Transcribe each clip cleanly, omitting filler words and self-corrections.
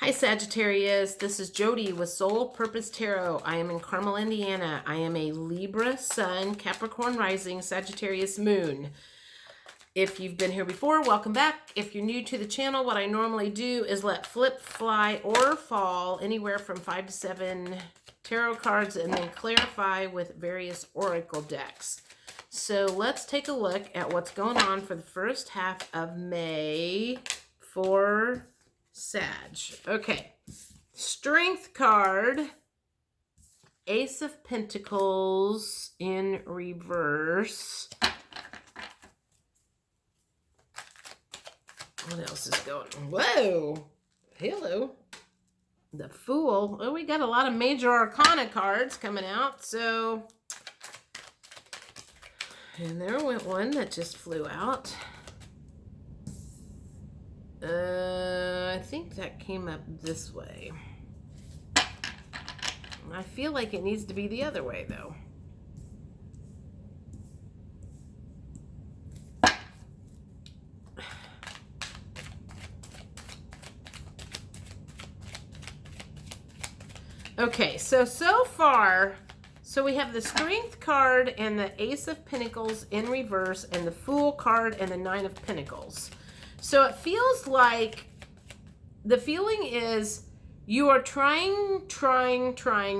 Hi Sagittarius, this is Jody with Soul Purpose Tarot. I am in Carmel, Indiana. I am a Libra Sun, Capricorn Rising, Sagittarius Moon. If you've been here before, welcome back. If you're new to the channel, what I normally do is let flip, fly, or fall anywhere from 5 to 7 tarot cards and then clarify with various oracle decks. So let's take a look at what's going on for the first half of May for Sag. Okay. Strength card. Ace of Pentacles in reverse. What else is going on? Whoa. Hello. The Fool. Oh, we got a lot of major arcana cards coming out. So, and there went one that just flew out. I think that came up this way. I feel like it needs to be the other way, though. Okay, so far, we have the Strength card and the Ace of Pentacles in reverse and the Fool card and the Nine of Pentacles. So it feels like the feeling is you are trying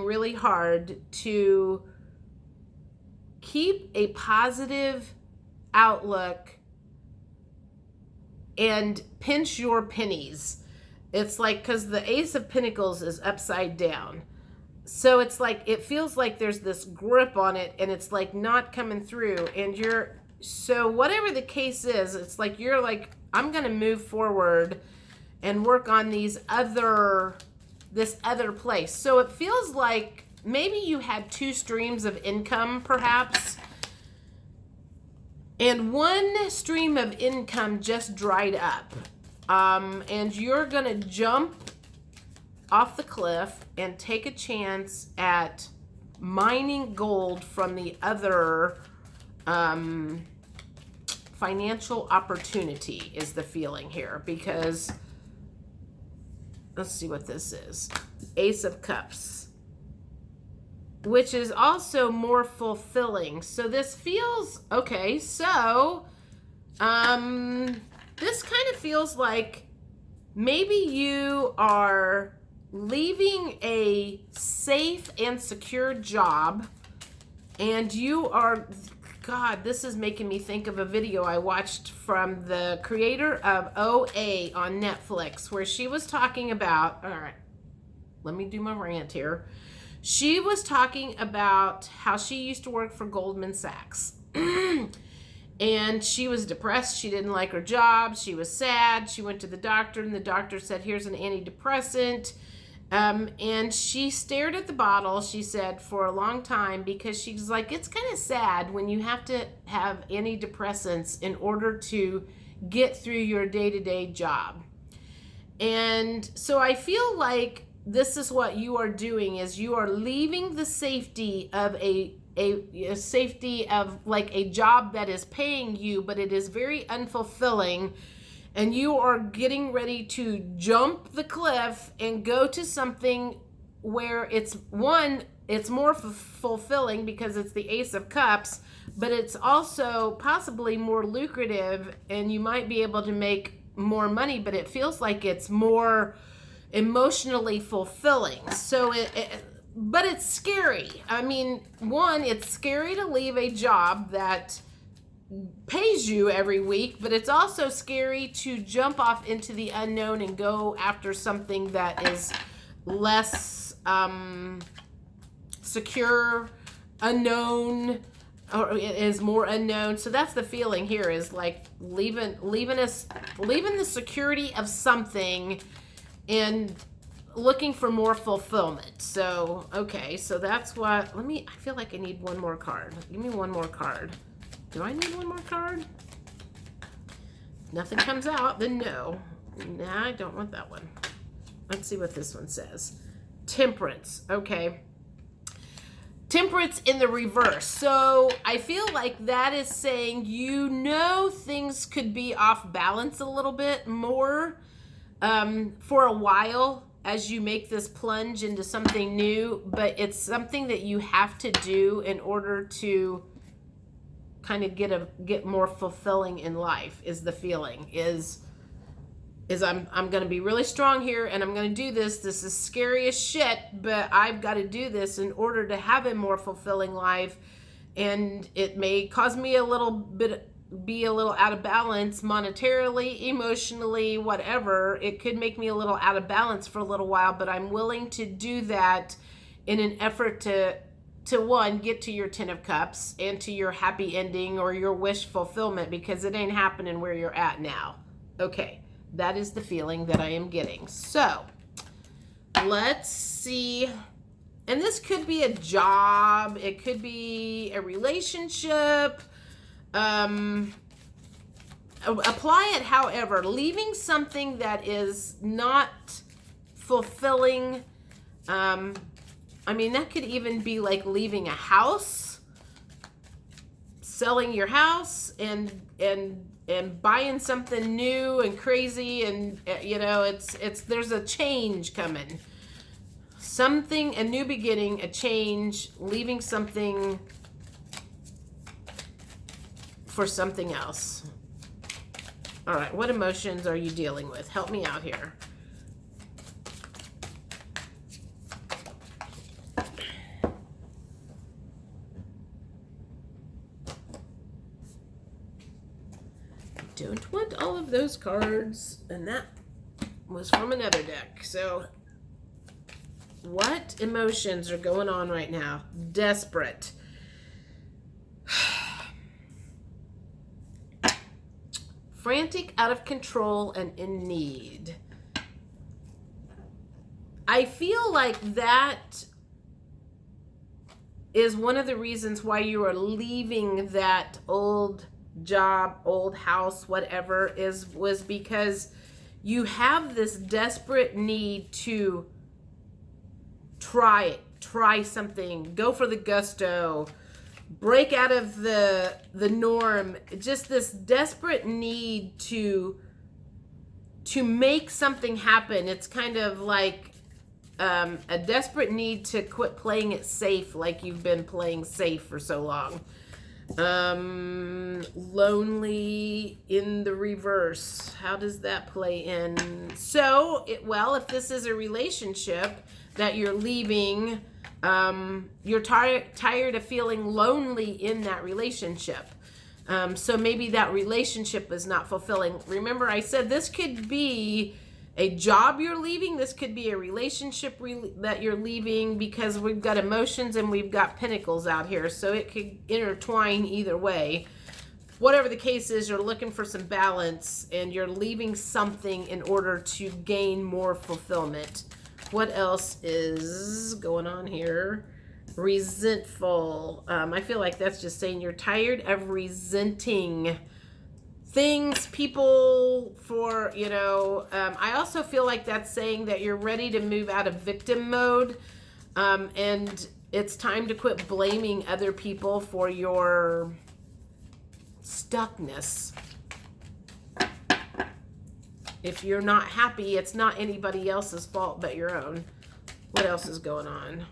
really hard to keep a positive outlook and pinch your pennies. It's like, because the Ace of Pentacles is upside down. So it's like, it feels like there's this grip on it and it's like not coming through. And so whatever the case is, it's like you're like, I'm going to move forward and work on this other place. So it feels like maybe you had two streams of income, perhaps, and one stream of income just dried up. And you're going to jump off the cliff and take a chance at mining gold from the other financial opportunity is the feeling here, because let's see what this is. Ace of Cups, which is also more fulfilling. So this feels okay. So this kind of feels like maybe you are leaving a safe and secure job, and you are, God, this is making me think of a video I watched from the creator of OA on Netflix, where she was talking about, all right, let me do my rant here. She was talking about how she used to work for Goldman Sachs. And she was depressed. She didn't like her job. She was sad. She went to the doctor, and the doctor said, here's an antidepressant. And she stared at the bottle, she said, for a long time, because she's like, it's kind of sad when you have to have antidepressants in order to get through your day-to-day job. And so I feel like this is what you are doing, is you are leaving the safety of a safety of like a job that is paying you, but it is very unfulfilling. And you are getting ready to jump the cliff and go to something where it's more fulfilling because it's the Ace of Cups, but it's also possibly more lucrative, and you might be able to make more money, but it feels like it's more emotionally fulfilling. So but it's scary. I mean, one, it's scary to leave a job that pays you every week, but it's also scary to jump off into the unknown and go after something that is less secure, unknown, or is more unknown. So that's the feeling here, is like leaving the security of something and looking for more fulfillment. So okay, so that's what, I feel like I need one more card. Give me one more card. Do I need one more card? If nothing comes out, then no. Nah, I don't want that one. Let's see what this one says. Temperance. Okay. Temperance in the reverse. So I feel like that is saying, you know, things could be off balance a little bit more for a while. as you make this plunge into something new, but it's something that you have to do in order to kind of get more fulfilling in life. Is the feeling is I'm going to be really strong here, and I'm going to do this. This is scary as shit, but I've got to do this in order to have a more fulfilling life. And it may cause me a little bit, be a little out of balance monetarily, emotionally, whatever. It could make me a little out of balance for a little while, but I'm willing to do that in an effort to one, get to your 10 of Cups and to your happy ending or your wish fulfillment, because it ain't happening where you're at now. Okay, that is the feeling that I am getting. So let's see. And this could be a job. It could be a relationship. Apply it however. Leaving something that is not fulfilling. I mean, that could even be like leaving a house, selling your house, and buying something new and crazy, and you know, there's a change coming. Something, a new beginning, a change, leaving something for something else. All right, what emotions are you dealing with? Help me out here. Don't want all of those cards, and that was from another deck. So what emotions are going on right now? Desperate. Frantic, out of control, and in need. I feel like that is one of the reasons why you are leaving that old job, old house, whatever, was because you have this desperate need to try something, go for the gusto, break out of the norm. Just this desperate need to make something happen. It's kind of like a desperate need to quit playing it safe, like you've been playing safe for so long. Lonely in the reverse. How does that play in? So, well, if this is a relationship that you're leaving, you're tired of feeling lonely in that relationship. So maybe that relationship is not fulfilling. Remember, I said this could be a job you're leaving. This could be a relationship that you're leaving, because we've got emotions and we've got pentacles out here. So it could intertwine either way. Whatever the case is, you're looking for some balance and you're leaving something in order to gain more fulfillment. What else is going on here? Resentful. I feel like that's just saying you're tired of resenting things, people, for, you know, I also feel like that's saying that you're ready to move out of victim mode, and it's time to quit blaming other people for your stuckness. If you're not happy, it's not anybody else's fault but your own. What else is going on?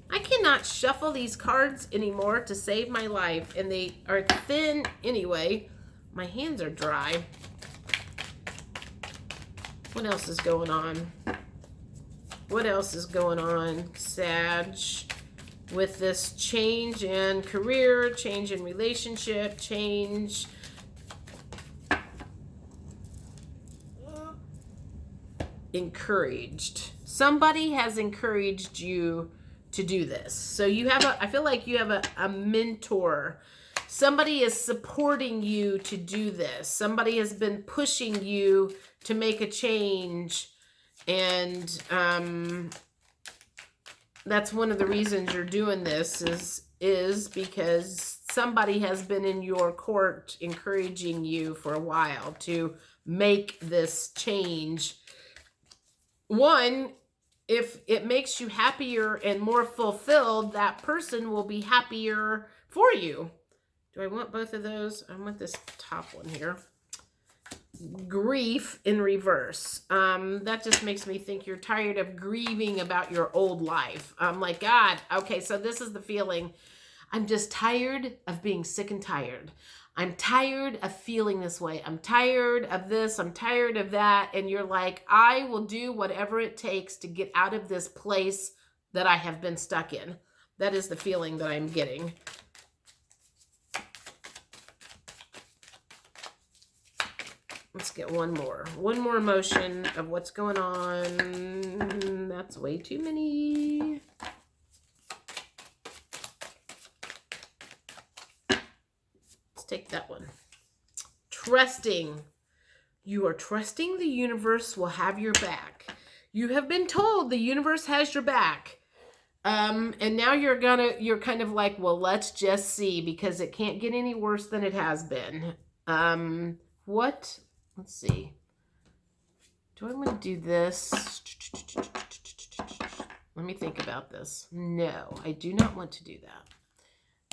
I cannot shuffle these cards anymore to save my life, and they are thin anyway. My hands are dry. What else is going on? What else is going on, Sag, with this change in career, change in relationship, change... Encouraged. Somebody has encouraged you to do this. So you have I feel like you have a mentor. Somebody is supporting you to do this. Somebody has been pushing you to make a change. And that's one of the reasons you're doing this is because somebody has been in your court encouraging you for a while to make this change. One, if it makes you happier and more fulfilled, that person will be happier for you. Do I want both of those? I want this top one here. grief in reverse. That just makes me think you're tired of grieving about your old life. I'm like, God, okay, so this is the feeling. I'm just tired of being sick and tired. I'm tired of feeling this way. I'm tired of this. I'm tired of that. And you're like, I will do whatever it takes to get out of this place that I have been stuck in. That is the feeling that I'm getting. Let's get one more emotion of what's going on. That's way too many. Let's take that one. Trusting. You are trusting the universe will have your back. You have been told the universe has your back. And now you're kind of like, well, let's just see, because it can't get any worse than it has been. Let's see. Do I want to do this? Let me think about this. No, I do not want to do that.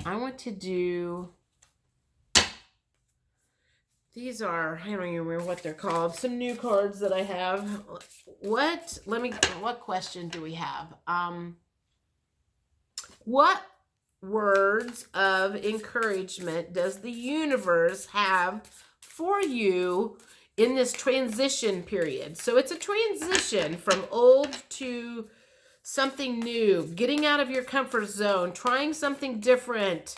I want to do... These are, I don't even remember what they're called. Some new cards that I have. What question do we have? What words of encouragement does the universe have for you in this transition period? So it's a transition from old to something new, getting out of your comfort zone, trying something different,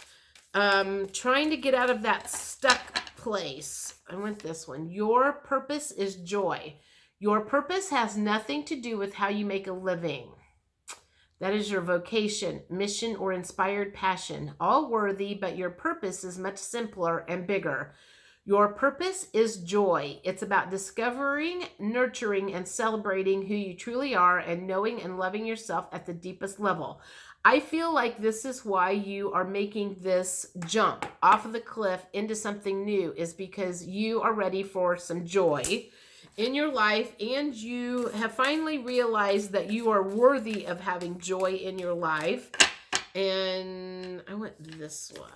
trying to get out of that stuck place. I want this one. Your purpose is joy. Your purpose has nothing to do with how you make a living. That is your vocation, mission, or inspired passion. All worthy, but your purpose is much simpler and bigger. Your purpose is joy. It's about discovering, nurturing, and celebrating who you truly are and knowing and loving yourself at the deepest level. I feel like this is why you are making this jump off of the cliff into something new, is because you are ready for some joy in your life, and you have finally realized that you are worthy of having joy in your life. And I want this one.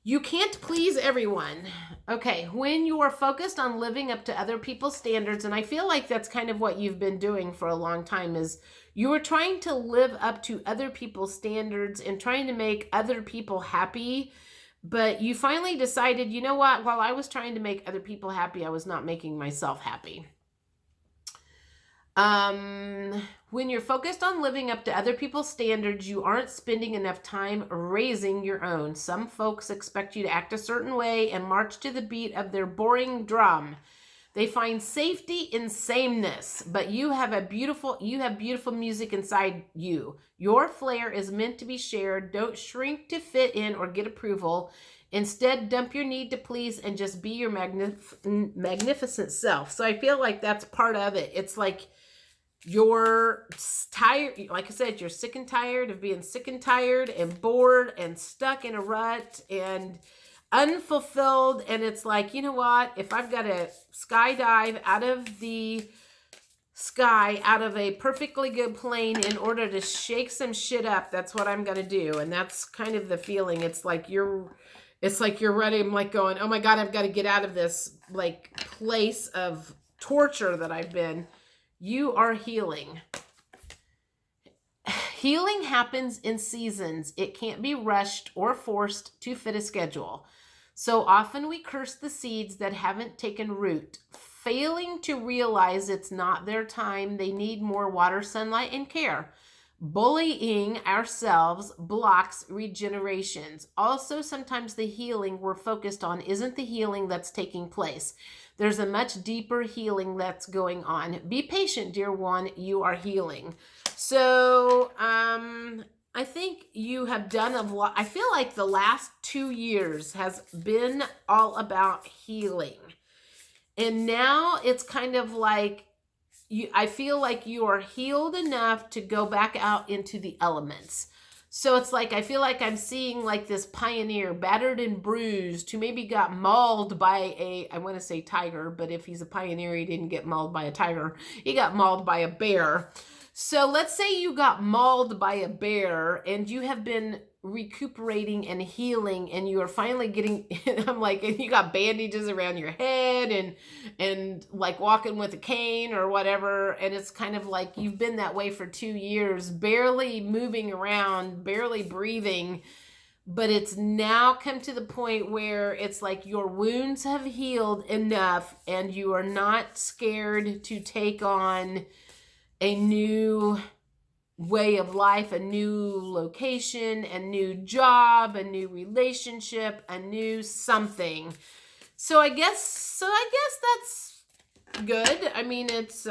You can't please everyone. Okay, when you are focused on living up to other people's standards, and I feel like that's kind of what you've been doing for a long time, is you are trying to live up to other people's standards and trying to make other people happy, but you finally decided, you know what, while I was trying to make other people happy, I was not making myself happy. When you're focused on living up to other people's standards, you aren't spending enough time raising your own. Some folks expect you to act a certain way and march to the beat of their boring drum. They find safety in sameness, but you have beautiful music inside you. Your flair is meant to be shared. Don't shrink to fit in or get approval. Instead, dump your need to please and just be your magnificent self. So I feel like that's part of it. It's like you're tired. Like I said, you're sick and tired of being sick and tired and bored and stuck in a rut and unfulfilled. And it's like, you know what? If I've got to skydive out of the sky, out of a perfectly good plane in order to shake some shit up, that's what I'm going to do. And that's kind of the feeling. It's like you're ready. I'm like going, oh my God, I've got to get out of this like place of torture that I've been. You are healing. Healing happens in seasons. It can't be rushed or forced to fit a schedule. So often we curse the seeds that haven't taken root, failing to realize it's not their time. They need more water, sunlight, and care. Bullying ourselves blocks regenerations. Also, sometimes the healing we're focused on isn't the healing that's taking place. There's a much deeper healing that's going on. Be patient, dear one. You are healing. So, I think you have done a lot. I feel like the last 2 years has been all about healing. And now it's kind of like, I feel like you are healed enough to go back out into the elements. So it's like, I feel like I'm seeing like this pioneer, battered and bruised, who maybe got mauled by I want to say tiger, but if he's a pioneer, he didn't get mauled by a tiger. He got mauled by a bear. So let's say you got mauled by a bear and you have been recuperating and healing, and you are finally getting, I'm like, and you got bandages around your head and like walking with a cane or whatever. And it's kind of like you've been that way for 2 years, barely moving around, barely breathing. But it's now come to the point where it's like your wounds have healed enough and you are not scared to take on a new way of life, a new location, a new job, a new relationship, a new something. So I guess that's good. I mean, it's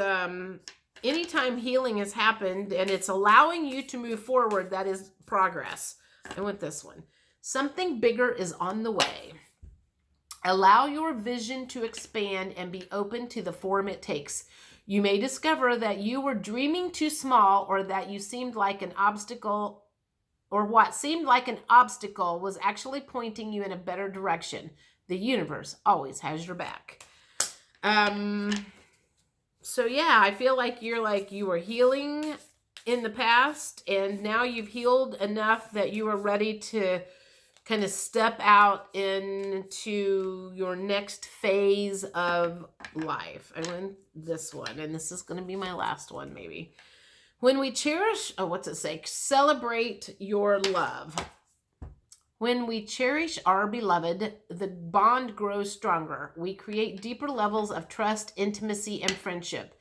anytime healing has happened and it's allowing you to move forward, that is progress. I want this one. Something bigger is on the way. Allow your vision to expand and be open to the form it takes. You may discover that you were dreaming too small, or that you seemed like an obstacle, or what seemed like an obstacle was actually pointing you in a better direction. The universe always has your back. So yeah, I feel like you were healing in the past, and now you've healed enough that you are ready to kind of step out into your next phase of life. I went this one, and this is going to be my last one maybe. When we cherish, what's it say? Celebrate your love. When we cherish our beloved, the bond grows stronger. We create deeper levels of trust, intimacy, and friendship.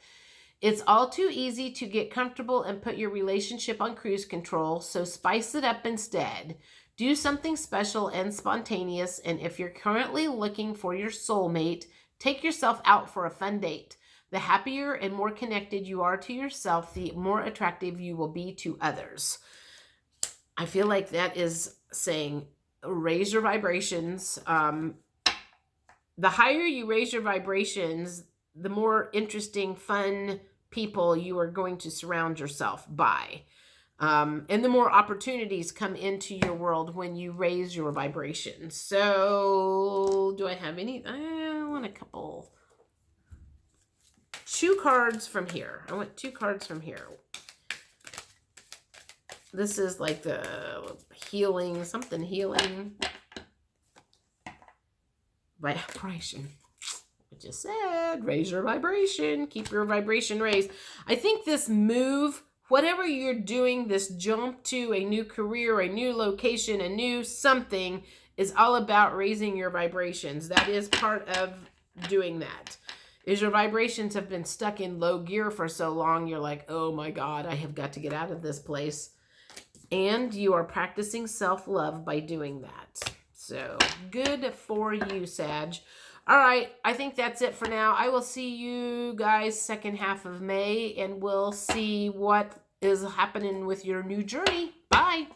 It's all too easy to get comfortable and put your relationship on cruise control, so spice it up instead. Do something special and spontaneous, and if you're currently looking for your soulmate, take yourself out for a fun date. The happier and more connected you are to yourself, the more attractive you will be to others. I feel like that is saying raise your vibrations. The higher you raise your vibrations, the more interesting, fun people you are going to surround yourself by. And the more opportunities come into your world when you raise your vibration. So, do I have any? I want a couple. 2 cards from here. I want 2 cards from here. This is like the healing, something healing. Vibration. I just said, raise your vibration. Keep your vibration raised. I think this move, whatever you're doing, this jump to a new career, a new location, a new something, is all about raising your vibrations. That is part of doing that. Is your vibrations have been stuck in low gear for so long, you're like, oh my God, I have got to get out of this place. And you are practicing self-love by doing that. So good for you, Sag. All right, I think that's it for now. I will see you guys second half of May, and we'll see what is happening with your new journey. Bye.